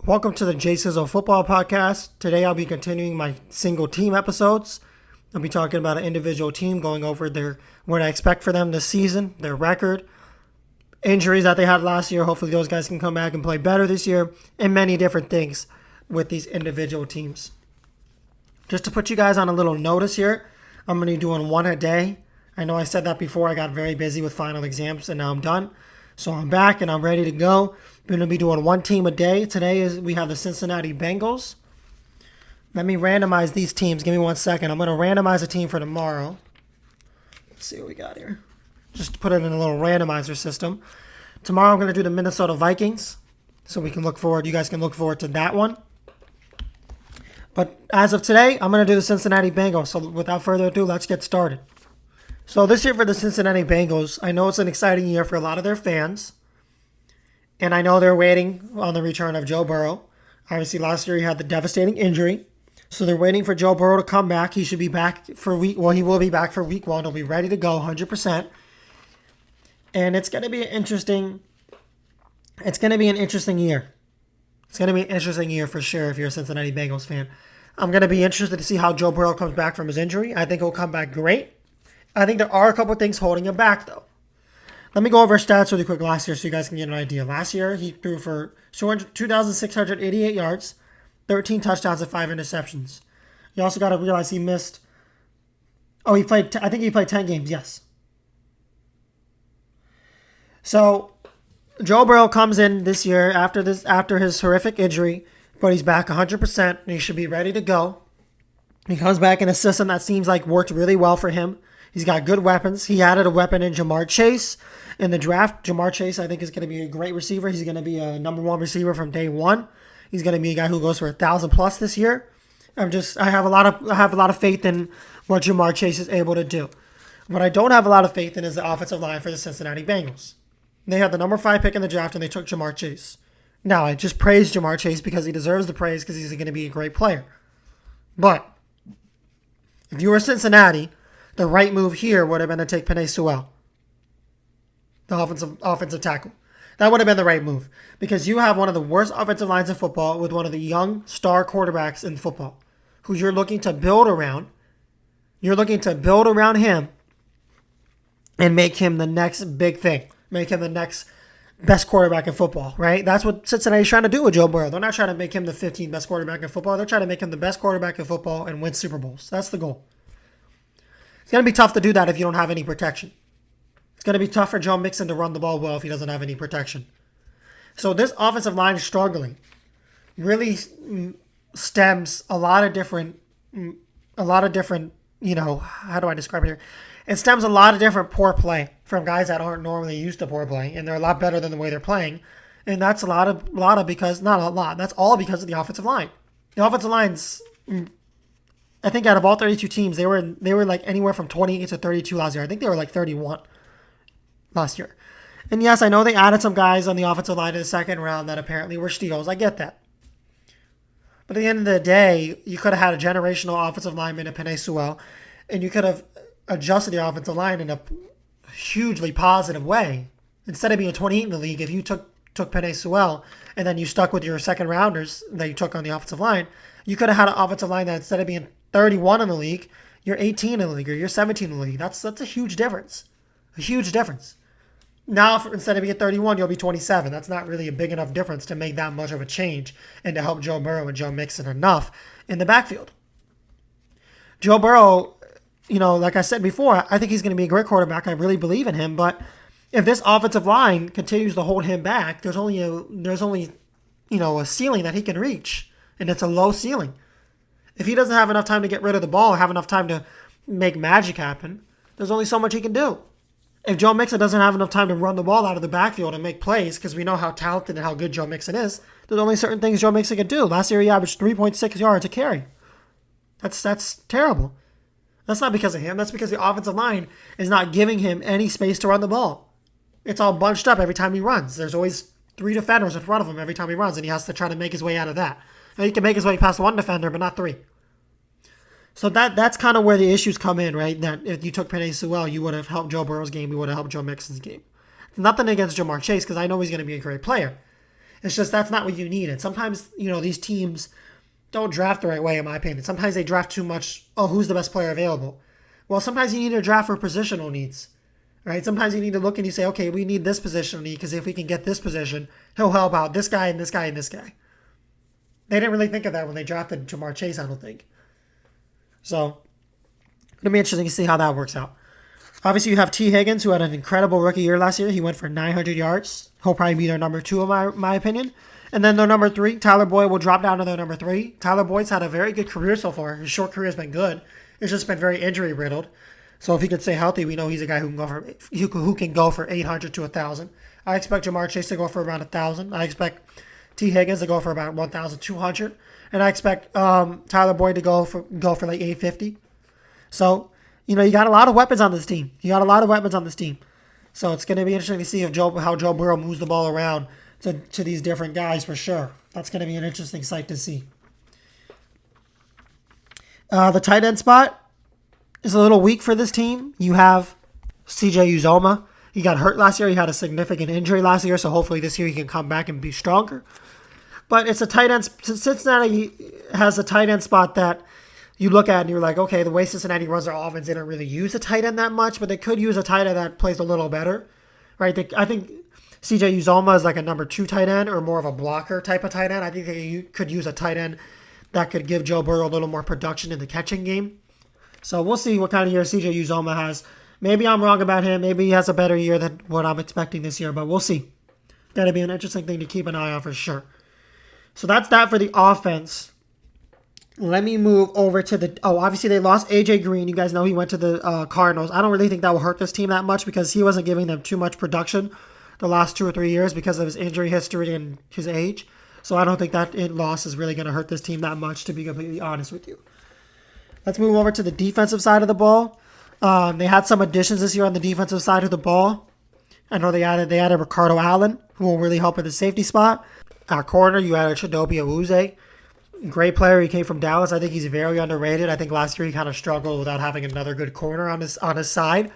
Welcome to the Sizzle Football Podcast. Today I'll be continuing my single team episodes. I'll be talking about an individual team, going over what I expect for them this season, their record, injuries that they had last year. Hopefully those guys can come back and play better this year, and many different things with these individual teams. Just to put you guys on a little notice here, I'm going to be doing one a day. I know I said that before. I got very busy with final exams, and now I'm done. So I'm back and I'm ready to go. We're going to be doing one team a day. We have the Cincinnati Bengals. Let me randomize these teams. Give me 1 second. I'm going to randomize a team for tomorrow. Let's see what we got here. Just put it in a little randomizer system. Tomorrow I'm going to do the Minnesota Vikings. So you guys can look forward to that one. But as of today, I'm going to do the Cincinnati Bengals. So without further ado, let's get started. So this year for the Cincinnati Bengals, I know it's an exciting year for a lot of their fans. And I know they're waiting on the return of Joe Burrow. Obviously, last year he had the devastating injury. So they're waiting for Joe Burrow to come back. He should be back he will be back for week 1. He'll be ready to go 100%. And it's going to be an interesting year. It's going to be an interesting year for sure if you're a Cincinnati Bengals fan. I'm going to be interested to see how Joe Burrow comes back from his injury. I think he'll come back great. I think there are a couple of things holding him back, though. Let me go over his stats really quick last year so you guys can get an idea. Last year, he threw for 2,688 yards, 13 touchdowns, and 5 interceptions. You also got to realize he missed... I think he played 10 games, yes. So, Joe Burrow comes in this year after his horrific injury, but he's back 100%, and he should be ready to go. He comes back in a system that seems like worked really well for him. He's got good weapons. He added a weapon in Jamar Chase in the draft. Jamar Chase, I think, is going to be a great receiver. He's going to be a number 1 receiver from day one. He's going to be a guy who goes for 1,000+ this year. I have a lot of faith in what Jamar Chase is able to do. What I don't have a lot of faith in is the offensive line for the Cincinnati Bengals. They had the number 5 pick in the draft, and they took Jamar Chase. Now, I just praised Jamar Chase because he deserves the praise because he's going to be a great player. But if you were Cincinnati, the right move here would have been to take Penei Sewell, the offensive tackle. That would have been the right move because you have one of the worst offensive lines in football with one of the young star quarterbacks in football who you're looking to build around. You're looking to build around him and make him the next big thing. Make him the next best quarterback in football, right? That's what Cincinnati's trying to do with Joe Burrow. They're not trying to make him the 15th best quarterback in football. They're trying to make him the best quarterback in football and win Super Bowls. That's the goal. It's going to be tough to do that if you don't have any protection. It's going to be tough for Joe Mixon to run the ball well if he doesn't have any protection. So this offensive line is struggling. Really stems a lot of different, how do I describe it here? It stems a lot of different poor play from guys that aren't normally used to poor play, and they're a lot better than the way they're playing. And that's not all because of the offensive line. The offensive line's... I think out of all 32 teams, they were like anywhere from 28 to 32 last year. I think they were like 31 last year. And yes, I know they added some guys on the offensive line in the second round that apparently were steals. I get that. But at the end of the day, you could have had a generational offensive lineman in Penei Sewell, and you could have adjusted the offensive line in a hugely positive way. Instead of being 28 in the league, if you took Penei Sewell and then you stuck with your second rounders that you took on the offensive line, you could have had an offensive line that instead of being 31 in the league, you're 18 in the league, or you're 17 in the league. That's a huge difference. A huge difference. Now, instead of being 31, you'll be 27. That's not really a big enough difference to make that much of a change and to help Joe Burrow and Joe Mixon enough in the backfield. Joe Burrow, like I said before, I think he's going to be a great quarterback. I really believe in him. But if this offensive line continues to hold him back, there's only a ceiling that he can reach, and it's a low ceiling. If he doesn't have enough time to get rid of the ball or have enough time to make magic happen, there's only so much he can do. If Joe Mixon doesn't have enough time to run the ball out of the backfield and make plays, because we know how talented and how good Joe Mixon is, there's only certain things Joe Mixon can do. Last year he averaged 3.6 yards a carry. That's terrible. That's not because of him. That's because the offensive line is not giving him any space to run the ball. It's all bunched up every time he runs. There's always 3 defenders in front of him every time he runs, and he has to try to make his way out of that. Now, he can make his way past 1 defender, but not 3. So that's kind of where the issues come in, right? That if you took Penei Sewell, you would have helped Joe Burrow's game. You would have helped Joe Mixon's game. Nothing against Jamar Chase because I know he's going to be a great player. It's just that's not what you needed. Sometimes, these teams don't draft the right way, in my opinion. Sometimes they draft too much. Oh, who's the best player available? Well, sometimes you need to draft for positional needs, right? Sometimes you need to look and you say, okay, we need this positional need because if we can get this position, he'll help out this guy and this guy and this guy. They didn't really think of that when they drafted Jamar Chase, I don't think. So it'll be interesting to see how that works out. Obviously, you have T. Higgins, who had an incredible rookie year last year. He went for 900 yards. He'll probably be their number 2, in my opinion. And then their number 3, Tyler Boyd, will drop down to their number 3. Tyler Boyd's had a very good career so far. His short career has been good. It's just been very injury riddled. So if he can stay healthy, we know he's a guy who can go for 800 to 1,000. I expect Jamar Chase to go for around 1,000. I expect T. Higgins to go for about 1,200. And I expect Tyler Boyd to go for like 850. So, you got a lot of weapons on this team. So it's going to be interesting to see how Joe Burrow moves the ball around to these different guys for sure. That's going to be an interesting sight to see. The tight end spot is a little weak for this team. You have CJ Uzoma. He got hurt last year. He had a significant injury last year, so hopefully this year he can come back and be stronger. But it's a tight end. Cincinnati has a tight end spot that you look at and you're like, okay, the way Cincinnati runs their offense, they don't really use a tight end that much, but they could use a tight end that plays a little better, right? I think CJ Uzoma is like a number 2 tight end or more of a blocker type of tight end. I think they could use a tight end that could give Joe Burrow a little more production in the catching game. So we'll see what kind of year CJ Uzoma has. Maybe I'm wrong about him. Maybe he has a better year than what I'm expecting this year, but we'll see. Got to be an interesting thing to keep an eye on for sure. So that's that for the offense. Let me move over to obviously they lost A.J. Green. You guys know he went to the Cardinals. I don't really think that will hurt this team that much because he wasn't giving them too much production the last 2 or 3 years because of his injury history and his age. So I don't think that loss is really going to hurt this team that much, to be completely honest with you. Let's move over to the defensive side of the ball. They had some additions this year on the defensive side of the ball. I know they added Ricardo Allen, who will really help at the safety spot. At corner, you added Chidobe Awuzie. Great player. He came from Dallas. I think he's very underrated. I think last year he kind of struggled without having another good corner on his side.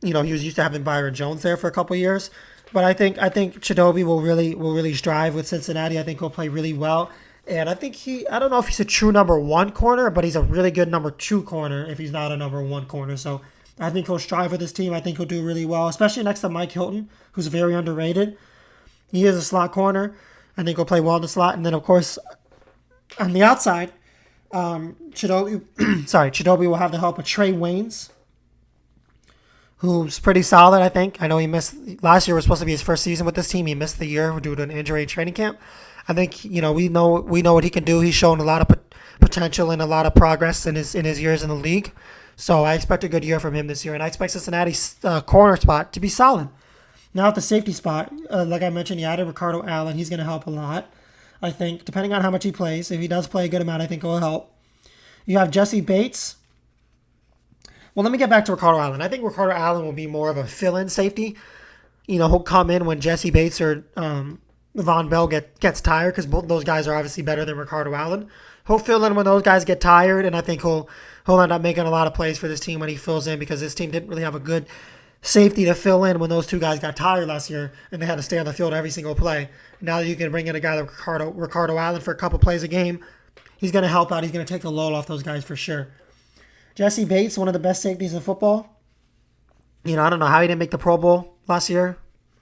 He was used to having Byron Jones there for a couple years. But I think Chidobe will really strive with Cincinnati. I think he'll play really well. And I think I don't know if he's a true number 1 corner, but he's a really good number 2 corner if he's not a number 1 corner. So I think he'll strive with this team. I think he'll do really well, especially next to Mike Hilton, who's very underrated. He is a slot corner. I think he'll play well in the slot. And then, of course, on the outside, Chidobe will have the help of Trey Waynes, who's pretty solid, I think. I know he missed last year was supposed to be his first season with this team. He missed the year due to an injury in training camp. I think we know what he can do. He's shown a lot of potential and a lot of progress in his years in the league. So I expect a good year from him this year, and I expect Cincinnati's corner spot to be solid. Now at the safety spot, like I mentioned, you added Ricardo Allen. He's going to help a lot, I think, depending on how much he plays. If he does play a good amount, I think it will help. You have Jesse Bates. Well, let me get back to Ricardo Allen. I think Ricardo Allen will be more of a fill-in safety. He'll come in when Jesse Bates or Von Bell gets tired because both those guys are obviously better than Ricardo Allen. He'll fill in when those guys get tired, and I think he'll end up making a lot of plays for this team when he fills in because this team didn't really have a good safety to fill in when those 2 guys got tired last year and they had to stay on the field every single play. Now that you can bring in a guy like Ricardo Allen for a couple plays a game, he's going to help out. He's going to take the load off those guys for sure. Jesse Bates, one of the best safeties in football. I don't know how he didn't make the Pro Bowl last year.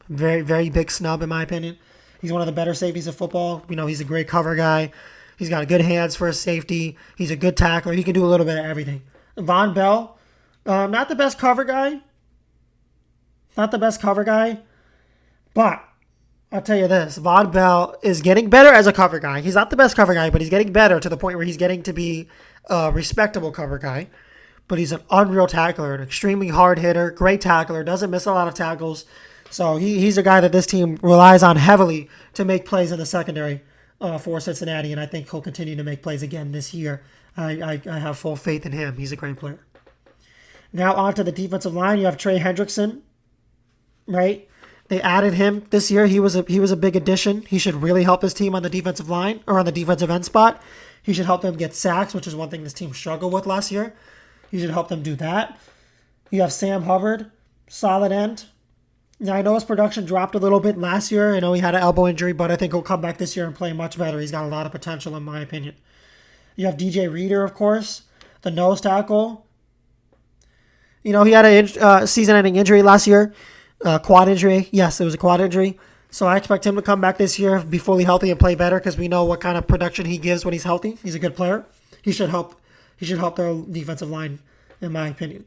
Very, very big snub in my opinion. He's one of the better safeties in football. He's a great cover guy. He's got good hands for a safety. He's a good tackler. He can do a little bit of everything. Von Bell, not the best cover guy. But I'll tell you this. Von Bell is getting better as a cover guy. He's not the best cover guy, but he's getting better to the point where he's getting to be a respectable cover guy. But he's an unreal tackler, an extremely hard hitter, great tackler, doesn't miss a lot of tackles. So he's a guy that this team relies on heavily to make plays in the secondary for Cincinnati, and I think he'll continue to make plays again this year. I have full faith in him. He's a great player. Now on to the defensive line. You have Trey Hendrickson, right? They added him this year. He was a big addition. He should really help his team on the defensive line or on the defensive end spot. He should help them get sacks, which is one thing this team struggled with last year. He should help them do that. You have Sam Hubbard, solid end. Yeah, I know his production dropped a little bit last year. I know he had an elbow injury, but I think he'll come back this year and play much better. He's got a lot of potential, in my opinion. You have DJ Reader, of course, the nose tackle. He had a season-ending injury last year, quad injury. Yes, it was a quad injury. So I expect him to come back this year, be fully healthy, and play better because we know what kind of production he gives when he's healthy. He's a good player. He should help. He should help their defensive line, in my opinion.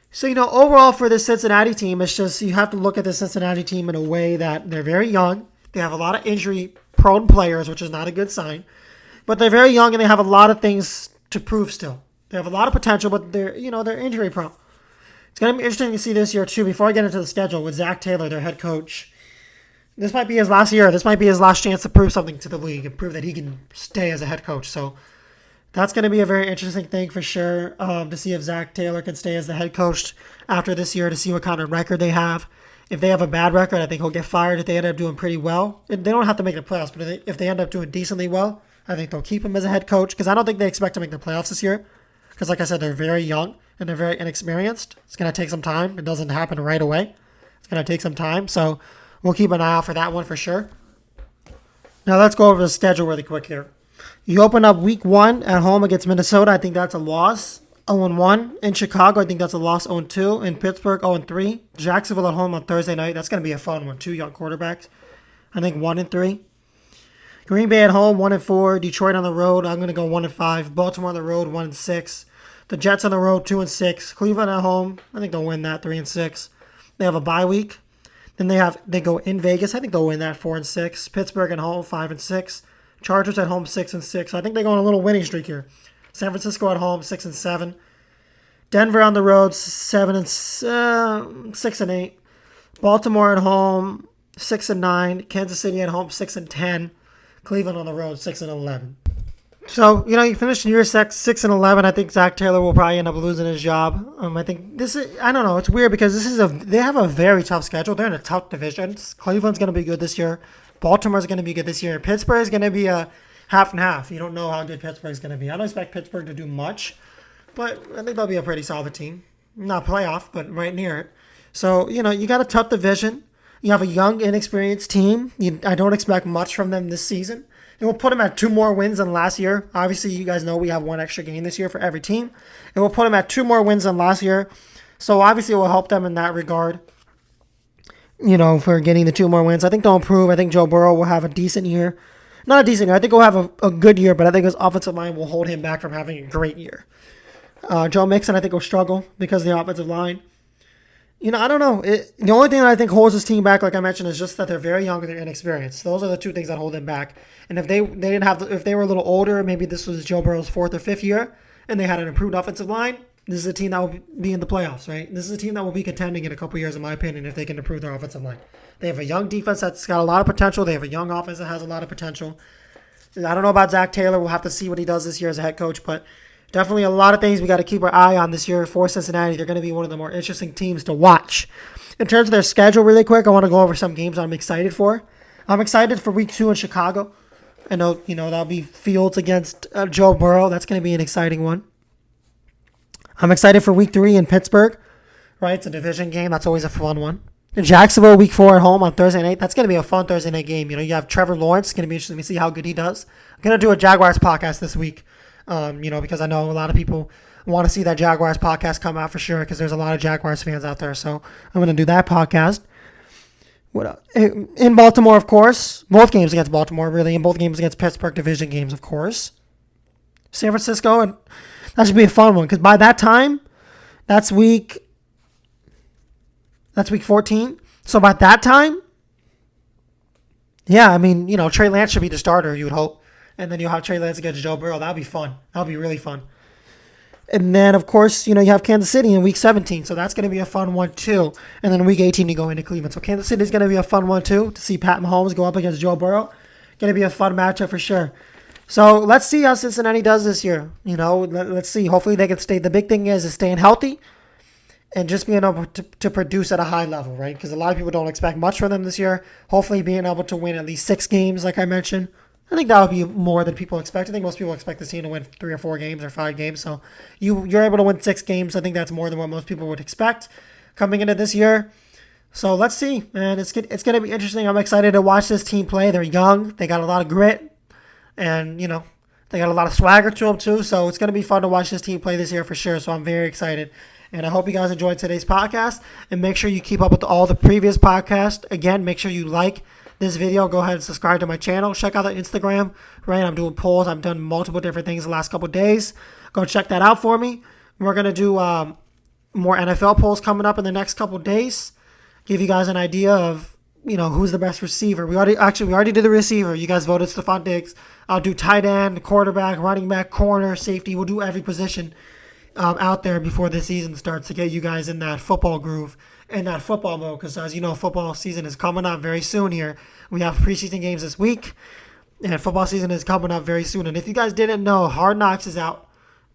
So, overall for the Cincinnati team, it's just you have to look at the Cincinnati team in a way that they're very young. They have a lot of injury-prone players, which is not a good sign. But they're very young and they have a lot of things to prove still. They have a lot of potential, but they're injury-prone. It's going to be interesting to see this year, too, before I get into the schedule, with Zach Taylor, their head coach. This might be his last year. This might be his last chance to prove something to the league and prove that he can stay as a head coach. So that's going to be a very interesting thing for sure, to see if Zach Taylor can stay as the head coach after this year, to see what kind of record they have. If they have a bad record, I think he'll get fired. If they end up doing pretty well, they don't have to make the playoffs, but if they end up doing decently well, I think they'll keep him as a head coach because I don't think they expect to make the playoffs this year because, like I said, they're very young and they're very inexperienced. It's going to take some time. It doesn't happen right away. It's going to take some time, so we'll keep an eye out for that one for sure. Now let's go over the schedule really quick here. You open up week 1 at home against Minnesota. I think that's a loss. 0-1. In Chicago, I think that's a loss. 0-2. In Pittsburgh, 0-3. Jacksonville at home on Thursday night. That's going to be a fun one. 2 young quarterbacks. I think 1-3. Green Bay at home, 1-4. Detroit on the road, I'm going to go 1-5. Baltimore on the road, 1-6. The Jets on the road, 2-6. Cleveland at home, I think they'll win that, 3-6. They have a bye week. Then they go in Vegas. I think they'll win that, 4-6. Pittsburgh at home, 5-6. Chargers at home, 6-6. So I think they go on a little winning streak here. San Francisco at home, 6-7. Denver on the road, 6-8. Baltimore at home, 6-9. Kansas City at home, 6-10. Cleveland on the road, 6-11. So, you finish the year 6-11. I think Zach Taylor will probably end up losing his job. I think I don't know. It's weird because they have a very tough schedule. They're in a tough division. Cleveland's going to be good this year. Baltimore's going to be good this year. Pittsburgh is going to be a half and half. You don't know how good Pittsburgh's going to be. I don't expect Pittsburgh to do much, but I think they'll be a pretty solid team. Not playoff, but right near it. So, you got a tough division. You have a young, inexperienced team. I don't expect much from them this season. It will put them at 2 more wins than last year. Obviously, you guys know we have 1 extra game this year for every team. It will put them at 2 more wins than last year. So, obviously, it will help them in that regard, for getting the 2 more wins. I think they'll improve. I think Joe Burrow will have a decent year. Not a decent year. I think he'll have a good year, but I think his offensive line will hold him back from having a great year. Joe Mixon, I think, will struggle because of the offensive line. I don't know. The only thing that I think holds this team back, like I mentioned, is just that they're very young and they're inexperienced. Those are the 2 things that hold them back. And if they were a little older, maybe this was Joe Burrow's 4th or 5th year, and they had an improved offensive line, this is a team that will be in the playoffs, right? This is a team that will be contending in a couple years, in my opinion, if they can improve their offensive line. They have a young defense that's got a lot of potential. They have a young offense that has a lot of potential. I don't know about Zach Taylor. We'll have to see what he does this year as a head coach, but definitely a lot of things we got to keep our eye on this year for Cincinnati. They're going to be one of the more interesting teams to watch. In terms of their schedule, really quick, I want to go over some games I'm excited for. I'm excited for week 2 in Chicago. I know, that'll be Fields against Joe Burrow. That's going to be an exciting one. I'm excited for week 3 in Pittsburgh. Right, it's a division game. That's always a fun one. In Jacksonville, week 4 at home on Thursday night. That's going to be a fun Thursday night game. You have Trevor Lawrence. It's going to be interesting to see how good he does. I'm going to do a Jaguars podcast this week. Because I know a lot of people want to see that Jaguars podcast come out for sure because there's a lot of Jaguars fans out there. So I'm going to do that podcast. What else? In Baltimore, of course. Both games against Baltimore, really. And both games against Pittsburgh division games, of course. San Francisco, and that should be a fun one because by that time, that's week 14. So by that time, Trey Lance should be the starter, you would hope. And then you'll have Trey Lance against Joe Burrow. That'll be fun. That'll be really fun. And then, of course, you have Kansas City in week 17. So that's going to be a fun one, too. And then week 18, you go into Cleveland. So Kansas City is going to be a fun one, too, to see Pat Mahomes go up against Joe Burrow. Going to be a fun matchup for sure. So let's see how Cincinnati does this year. Let's see. Hopefully they can stay. The big thing is staying healthy and just being able to produce at a high level, right? Because a lot of people don't expect much from them this year. Hopefully being able to win at least 6 games, like I mentioned. I think that would be more than people expect. I think most people expect the team to win 3 or 4 games or 5 games. So you're able to win 6 games. I think that's more than what most people would expect coming into this year. So let's see, man. It's going to be interesting. I'm excited to watch this team play. They're young. They got a lot of grit. And, they got a lot of swagger to them, too. So it's going to be fun to watch this team play this year for sure. So I'm very excited. And I hope you guys enjoyed today's podcast. And make sure you keep up with all the previous podcasts. Again, make sure you like this video. Go ahead and subscribe to my channel. Check out the Instagram. Right, I'm doing polls. I've done multiple different things the last couple of days. Go check that out for me. We're going to do more NFL polls coming up in the next couple of days. Give you guys an idea of who's the best receiver. We already did the receiver. You guys voted Stephon Diggs. I'll do tight end, quarterback, running back, corner, safety. We'll do every position out there before the season starts to get you guys in that football groove, in that football mode. Because as you know, football season is coming up very soon here. We have preseason games this week, and football season is coming up very soon. And if you guys didn't know, Hard Knocks is out.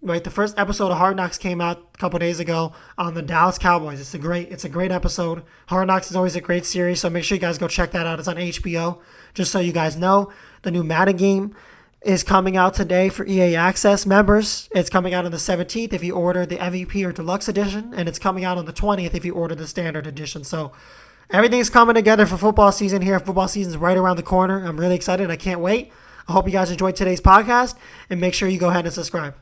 Right, the first episode of Hard Knocks came out a couple days ago on the Dallas Cowboys. It's a great episode. Hard Knocks is always a great series, so make sure you guys go check that out. It's on HBO. Just so you guys know, the new Madden game is coming out today for EA Access members. It's coming out on the 17th if you order the MVP or Deluxe Edition, and it's coming out on the 20th if you order the Standard Edition. So everything's coming together for football season here. Football season's right around the corner. I'm really excited. I can't wait. I hope you guys enjoyed today's podcast, and make sure you go ahead and subscribe.